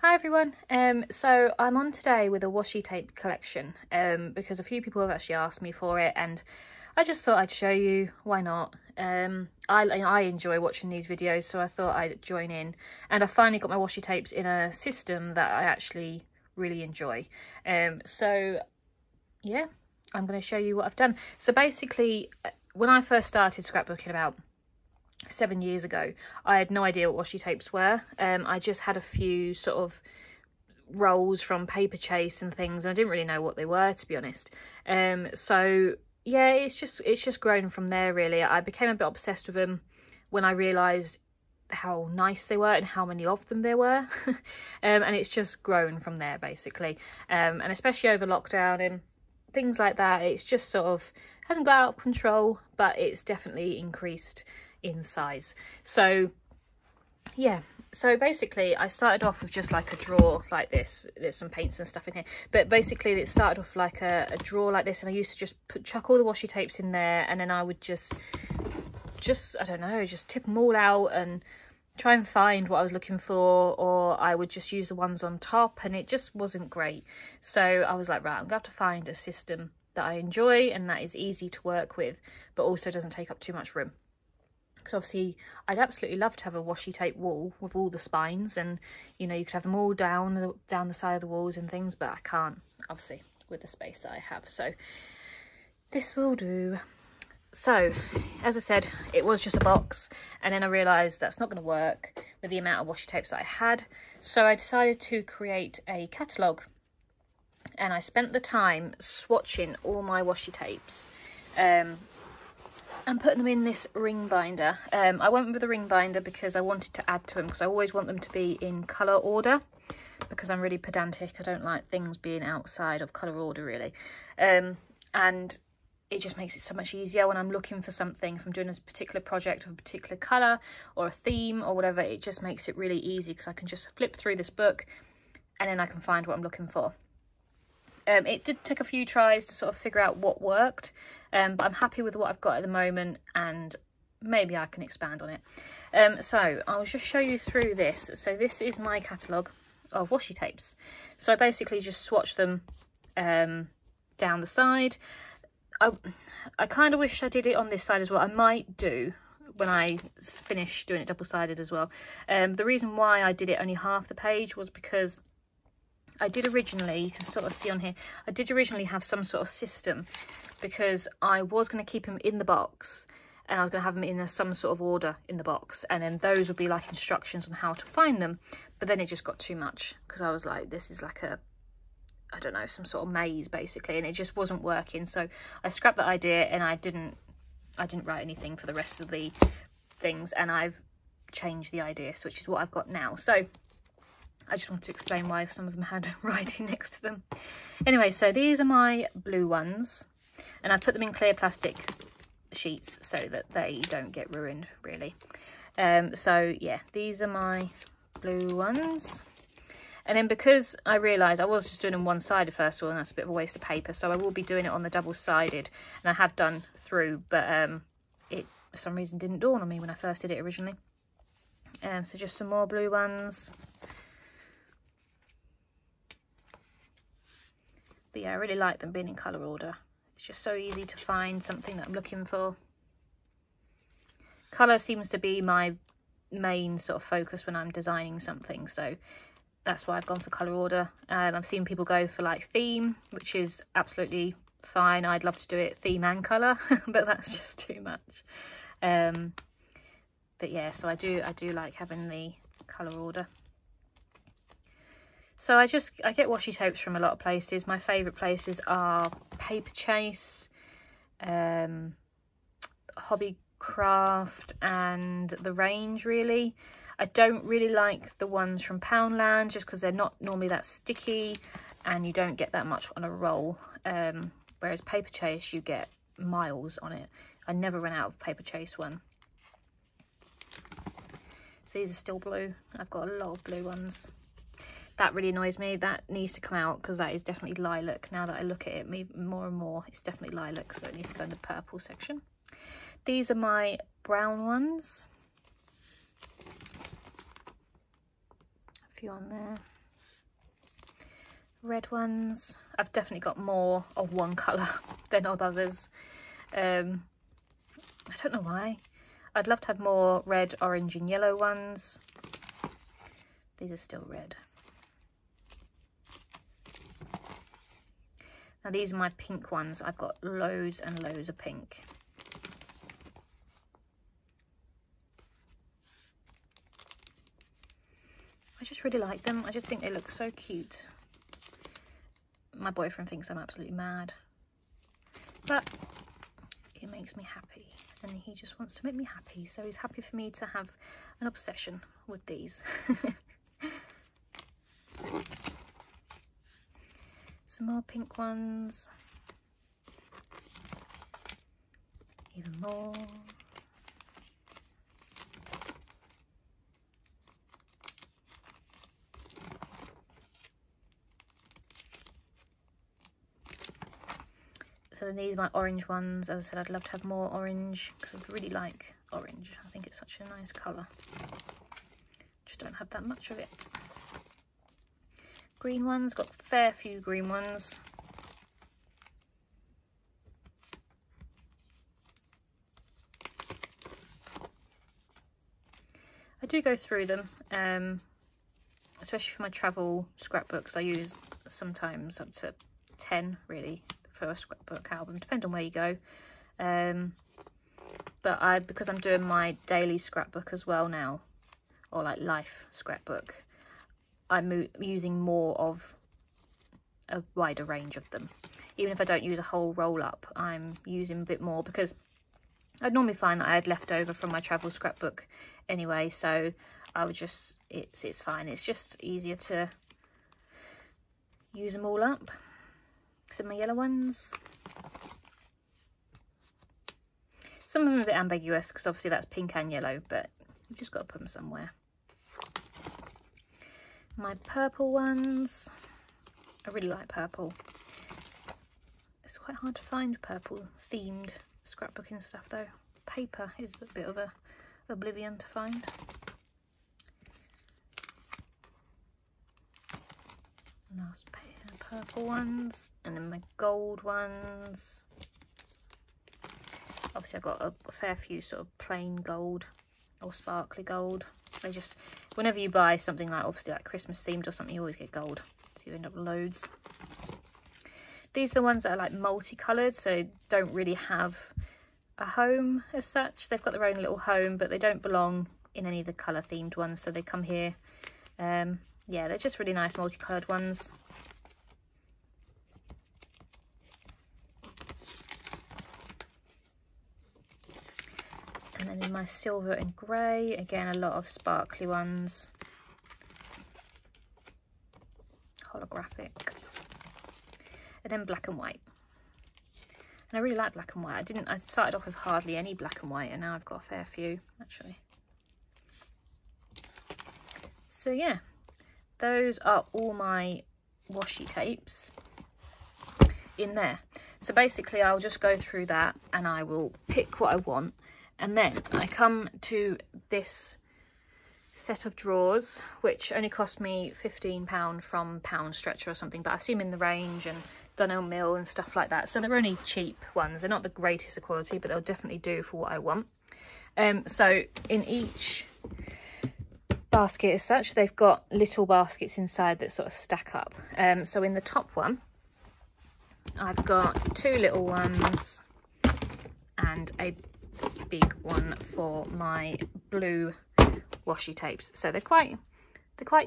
Hi everyone, so I'm on today with a washi tape collection because a few people have actually asked me for it and I just thought I'd show you, why not. I enjoy watching these videos, so I thought I'd join in, and I finally got my washi tapes in a system that I actually really enjoy. So yeah, I'm going to show you what I've done. So basically, when I first started scrapbooking about 7 years ago, I had no idea what washi tapes were. I just had a few sort of rolls from Paper Chase and things, and I didn't really know what they were, to be honest. So yeah, it's just grown from there really. I became a bit obsessed with them when I realised how nice they were and how many of them there were. And it's just grown from there basically. And especially over lockdown and things like that, it's just sort of hasn't got out of control, but it's definitely increased in size. So yeah, so basically I started off with just like a drawer like this. There's some paints and stuff in here, but basically it started off like a drawer like this, and I used to just chuck all the washi tapes in there, and then I would just I don't know, just tip them all out and try and find what I was looking for, or I would just use the ones on top, and it just wasn't great. So I was like, right, I'm gonna have to find a system that I enjoy and that is easy to work with but also doesn't take up too much room. Because obviously I'd absolutely love to have a washi tape wall with all the spines, and you know, you could have them all down the side of the walls and things, but I can't, obviously, with the space that I have. So this will do. So as I said, it was just a box, and then I realised that's not going to work with the amount of washi tapes that I had. So I decided to create a catalogue, and I spent the time swatching all my washi tapes and putting them in this ring binder. I went with the ring binder because I wanted to add to them, because I always want them to be in colour order, because I'm really pedantic. I don't like things being outside of colour order really. And it just makes it so much easier when I'm looking for something, if I'm doing a particular project of a particular colour or a theme or whatever. It just makes it really easy because I can just flip through this book and then I can find what I'm looking for. It did take a few tries to sort of figure out what worked, but I'm happy with what I've got at the moment, and maybe I can expand on it. So I'll just show you through this. So this is my catalogue of washi tapes. So I basically just swatch them down the side. I kind of wish I did it on this side as well. I might do when I finish doing it double-sided as well. The reason why I did it only half the page was because I did originally, you can sort of see on here, I did originally have some sort of system, because I was going to keep them in the box and I was going to have them in some sort of order in the box, and then those would be like instructions on how to find them. But then it just got too much, because I was like, this is like a, I don't know, some sort of maze basically, and it just wasn't working. So I scrapped that idea, and I didn't write anything for the rest of the things, and I've changed the idea, so which is what I've got now. So I just want to explain why some of them had writing next to them. Anyway, so these are my blue ones, and I put them in clear plastic sheets so that they don't get ruined really. So yeah, these are my blue ones. And then because I realised I was just doing them one-sided first of all, and that's a bit of a waste of paper, so I will be doing it on the double-sided, and I have done through, but it for some reason didn't dawn on me when I first did it originally. So just some more blue ones. But yeah, I really like them being in colour order. It's just so easy to find something that I'm looking for. Colour seems to be my main sort of focus when I'm designing something, so that's why I've gone for colour order. I've seen people go for like theme, which is absolutely fine. I'd love to do it theme and colour, but that's just too much. But yeah, so I do like having the colour order. So I get washi tapes from a lot of places. My favourite places are Paper Chase, Hobbycraft and The Range really. I don't really like the ones from Poundland just because they're not normally that sticky and you don't get that much on a roll. Whereas Paper Chase, you get miles on it. I never run out of Paper Chase one. So these are still blue. I've got a lot of blue ones. That really annoys me. That needs to come out because that is definitely lilac. Now that I look at it more and more, it's definitely lilac, so it needs to go in the purple section. These are my brown ones. A few on there. red ones. I've definitely got more of one colour than of others. I don't know why. I'd love to have more red, orange and yellow ones. These are still red. Now these are my pink ones. I've got loads and loads of pink. I just really like them. I just think they look so cute. My boyfriend thinks I'm absolutely mad, but it makes me happy, and he just wants to make me happy, so he's happy for me to have an obsession with these. Some more pink ones, even more. So then these are my orange ones. As I said, I'd love to have more orange because I really like orange. I think it's such a nice colour. Just don't have that much of it. Green ones, got a fair few green ones. I do go through them, especially for my travel scrapbooks. I use sometimes up to 10 really for a scrapbook album, depending on where you go. But because I'm doing my daily scrapbook as well now, or like life scrapbook, I'm using more of a wider range of them. Even if I don't use a whole roll up, I'm using a bit more because I'd normally find that I had left over from my travel scrapbook anyway, so I would just, it's fine. It's just easier to use them all up. Some of my yellow ones. Some of them are a bit ambiguous because obviously that's pink and yellow, but you've just got to put them somewhere. My purple ones. I really like purple. It's quite hard to find purple themed scrapbooking stuff though. Paper is a bit of a oblivion to find. Last pair of purple ones, and then my gold ones. Obviously I've got a fair few sort of plain gold or sparkly gold. They just, whenever you buy something like, obviously like Christmas themed or something, you always get gold, so you end up with loads. These are the ones that are like multicoloured, so don't really have a home as such. They've got their own little home, but they don't belong in any of the colour themed ones, so they come here. Yeah, they're just really nice multicoloured ones. And then in my silver and grey, again a lot of sparkly ones. Holographic. And then black and white. And I really like black and white. I started off with hardly any black and white, and now I've got a fair few actually. So yeah, those are all my washi tapes in there. So basically I'll just go through that and I will pick what I want, and then I come to this set of drawers which only cost me £15 from Pound Stretcher or something, but I see them in the range and Dunelm Mill and stuff like that, so they're only cheap ones. They're not the greatest of quality, but they'll definitely do for what I want. So in each basket as such, they've got little baskets inside that sort of stack up. So in the top one I've got 2 little ones and a big one for my blue washi tapes. So they're quite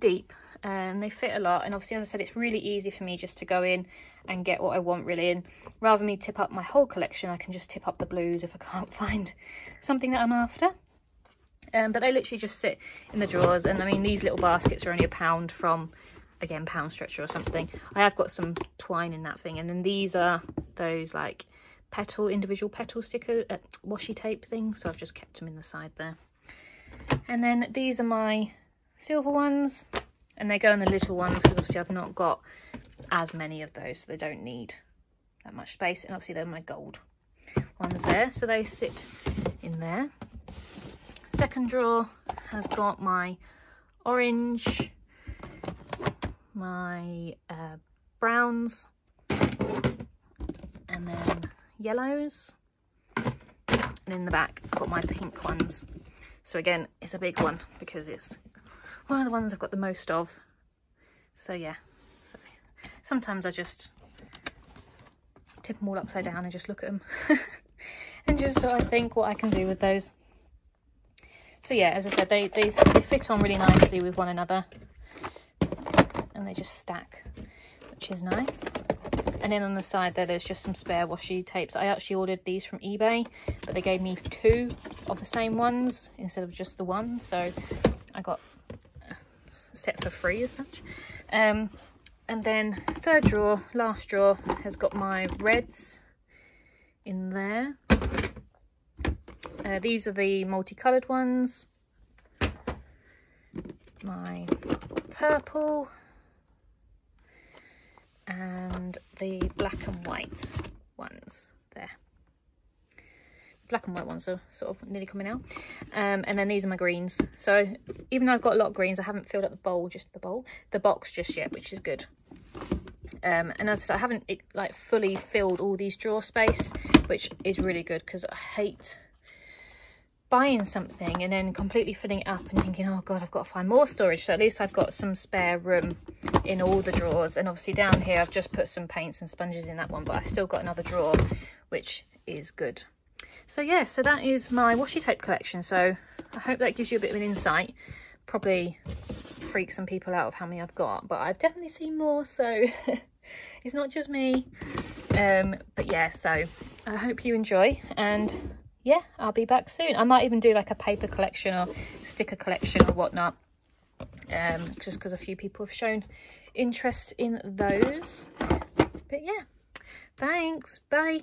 deep and they fit a lot, and obviously, as I said, it's really easy for me just to go in and get what I want really, and rather than me tip up my whole collection, I can just tip up the blues if I can't find something that I'm after. But they literally just sit in the drawers, and I mean, these little baskets are only £1 from, again, Pound Stretcher or something. I have got some twine in that thing, and then these are those like individual petal sticker washi tape things, so I've just kept them in the side there. And then these are my silver ones, and they go in the little ones because obviously I've not got as many of those, so they don't need that much space. And obviously they're my gold ones there, so they sit in there. Second drawer has got my orange, my browns, and then yellows, and in the back I've got my pink ones. So again, it's a big one because it's one of the ones I've got the most of. So yeah, so sometimes I just tip them all upside down and just look at them and just sort of think what I can do with those. So yeah, as I said, they fit on really nicely with one another, and they just stack, which is nice. And then on the side there's just some spare washi tapes. I actually ordered these from eBay, but they gave me 2 of the same ones instead of just the one, so I got a set for free as such. And then third drawer, last drawer, has got my reds in there. These are the multicoloured ones. My purple. And the black and white ones there. Black and white ones are sort of nearly coming out. And then these are my greens. So even though I've got a lot of greens, I haven't filled up the box just yet, which is good. And as I said, I haven't like fully filled all these drawer space, which is really good because I hate buying something and then completely filling it up and thinking, oh god, I've got to find more storage. So at least I've got some spare room in all the drawers. And obviously down here I've just put some paints and sponges in that one, but I've still got another drawer, which is good. So yeah, so that is my washi tape collection. So I hope that gives you a bit of an insight. Probably freak some people out of how many I've got, but I've definitely seen more, so it's not just me. But yeah, so I hope you enjoy, and yeah, I'll be back soon. I might even do like a paper collection or sticker collection or whatnot, just because a few people have shown interest in those. But yeah, thanks, bye.